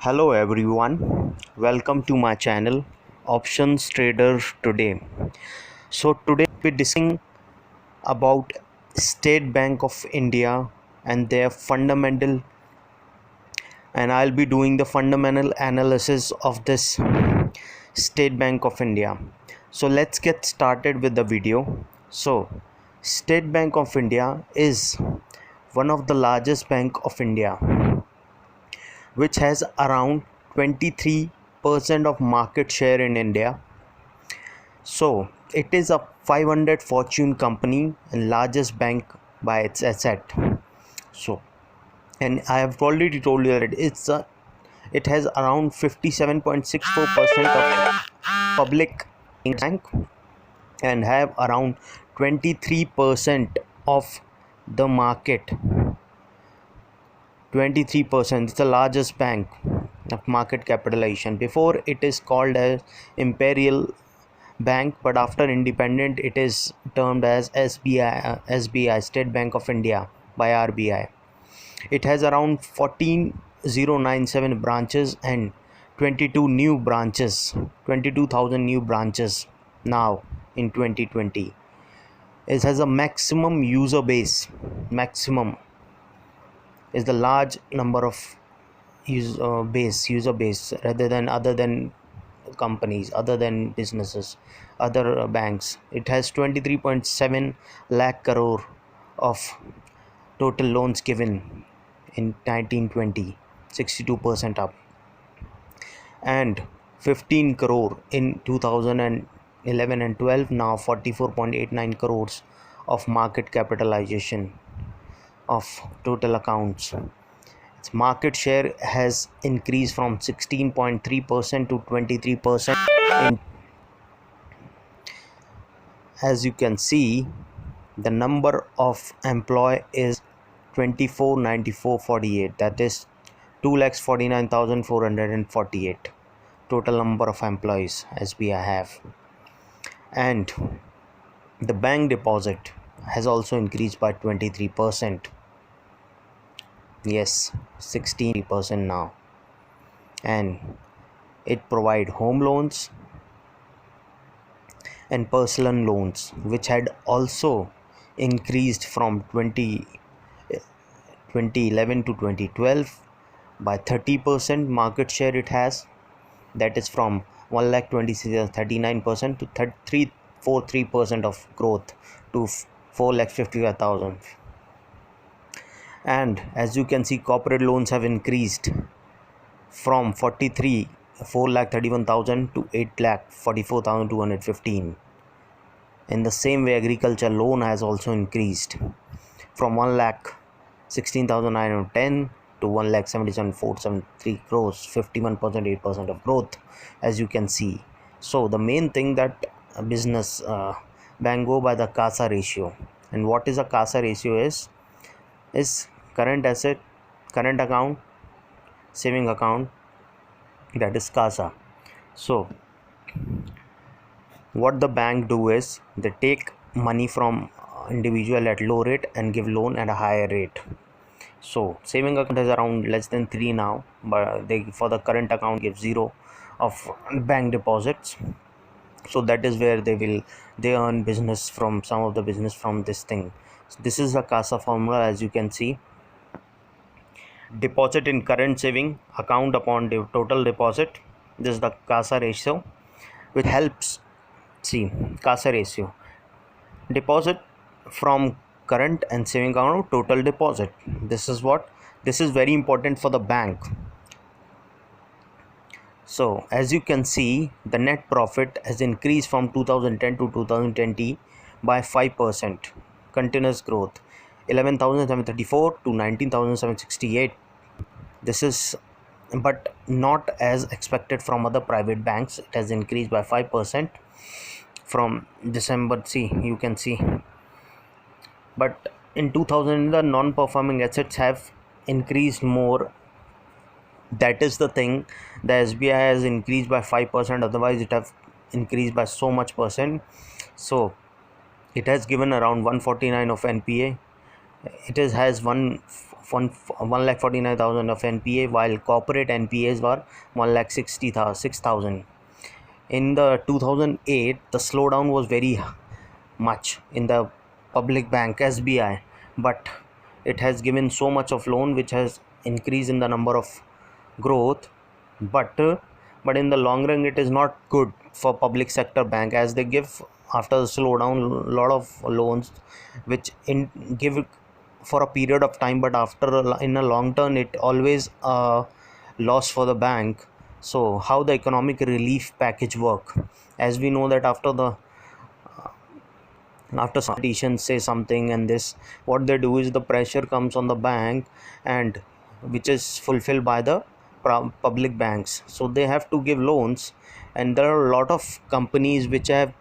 Hello everyone, welcome to my channel Options Trader today. So today we're discussing about State Bank of India and their fundamental, and I'll be doing the fundamental analysis of this State Bank of India. So let's get started with the video. So State Bank of India is one of the largest bank of India, which has around 23% of market share in India. So it is a 500 fortune company and largest bank by its asset. So, and I have already told you that it has around 57.64% of public bank and have around 23% of the market. 23%. It's the largest bank of market capitalization. Before it is called as Imperial Bank, but after independent it is termed as SBI, State Bank of India, by RBI. It has around 14,097 branches and 22,000 new branches now in 2020. It has a maximum user base. Maximum is the large number of user base rather than other than companies, other than businesses, other banks. It has 23.7 lakh crore of total loans given in 1920, 62% up, and 15 crore in 2011 and 12, now 44.89 crores of market capitalization of total accounts. Its market share has increased from 16.3% to 23%. As you can see, the number of employee is 249448, that is 2,49,448 total number of employees SBI have. And the bank deposit has also increased by 23%. Yes, 16% now. And it provide home loans and personal loans, which had also increased from 2011 to 2012 by 30%. Market share it has, that is from 1,26,039% to 343% of growth to 4,55,000. And as you can see, corporate loans have increased from 4,31,000 to 8,44,215. In the same way, agriculture loan has also increased from 1,16,910 to 1,77,473 crores, 51.8% of growth, as you can see. So the main thing that a business bank go by the CASA ratio. And what is a CASA ratio is current asset, current account, saving account, that is CASA. So what the bank do is they take money from individual at low rate and give loan at a higher rate. So saving account is around less than 3 now, but they for the current account give 0 of bank deposits. So that is where they earn business from, some of the business from this thing. So this is the CASA formula. As you can see, deposit in current saving account upon the total deposit. This is the CASA ratio, which helps. See, CASA ratio, deposit from current and saving account, total deposit. This is very important for the bank. So as you can see, the net profit has increased from 2010 to 2020 by 5%, continuous growth, 11,734 to 19,768. This is, but not as expected from other private banks. It has increased by 5% from December. See, you can see. But in 2000, the non-performing assets have increased more. That is the thing. The SBI has increased by 5%. Otherwise, it have increased by so much percent. So it has given around 149 of NPA. It has 1,49,000 of NPA, while corporate NPAs were 1,66,000. In the 2008, the slowdown was very much in the public bank SBI, but it has given so much of loan which has increased in the number of growth, but in the long run it is not good for public sector bank, as they give after the slowdown lot of loans which give for a period of time, but after in a long term it always loss for the bank. So how the economic relief package work, as we know that after some politicians say something, and this what they do is the pressure comes on the bank, and which is fulfilled by the public banks, so they have to give loans. And there are a lot of companies which are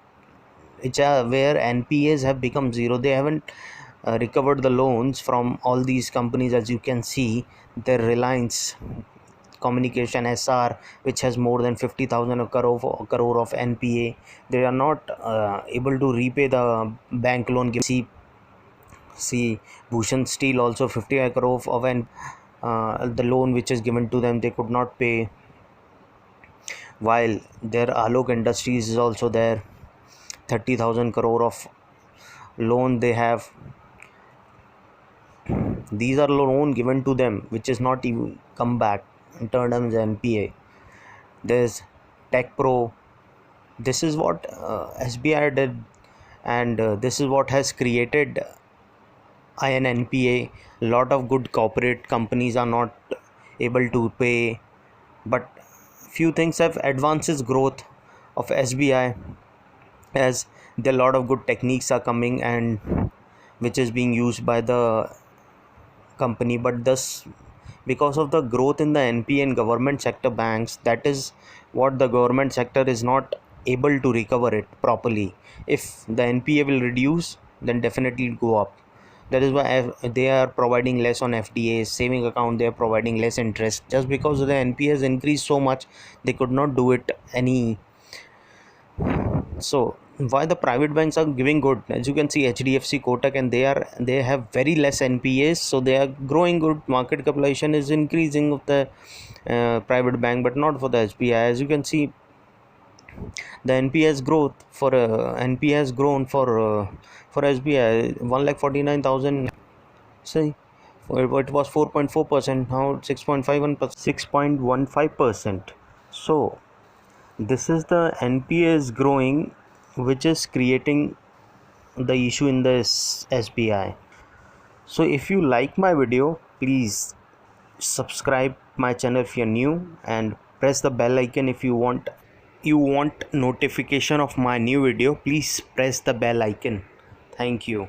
where NPAs have become zero. They haven't recovered the loans from all these companies. As you can see, their Reliance Communication SR, which has more than 50,000 crore of NPA, they are not able to repay the bank loan given. See Bhushan Steel also 50 crore of the loan which is given to them, they could not pay. While their Alok Industries is also there, 30,000 crore of loan they have. These are loan given to them which is not even come back in terms of NPA. There's Tech Pro. This is what SBI did, and this is what has created INNPA. Lot of good corporate companies are not able to pay, but few things have advances growth of SBI, as there are lot of good techniques are coming and which is being used by the company. But thus, because of the growth in the NPA and government sector banks, that is what the government sector is not able to recover it properly. If the NPA will reduce, then definitely it go up. That is why they are providing less on FDAs, saving account. They are providing less interest, just because the NPA has increased so much. They could not do it any. So why the private banks are giving good, as you can see HDFC, Kotak, and they have very less NPAs, so they are growing good. Market capitalization is increasing of the private bank, but not for the SBI. As you can see, the NPS growth for NPA has grown for SBI 1,49,000. See, it was 4.4%, now 6.51%, 6.15%. So this is the NPS growing, which is creating the issue in the SBI. So if you like my video, please subscribe my channel if you're new, and press the bell icon if you want notification of my new video. Please press the bell icon. Thank you.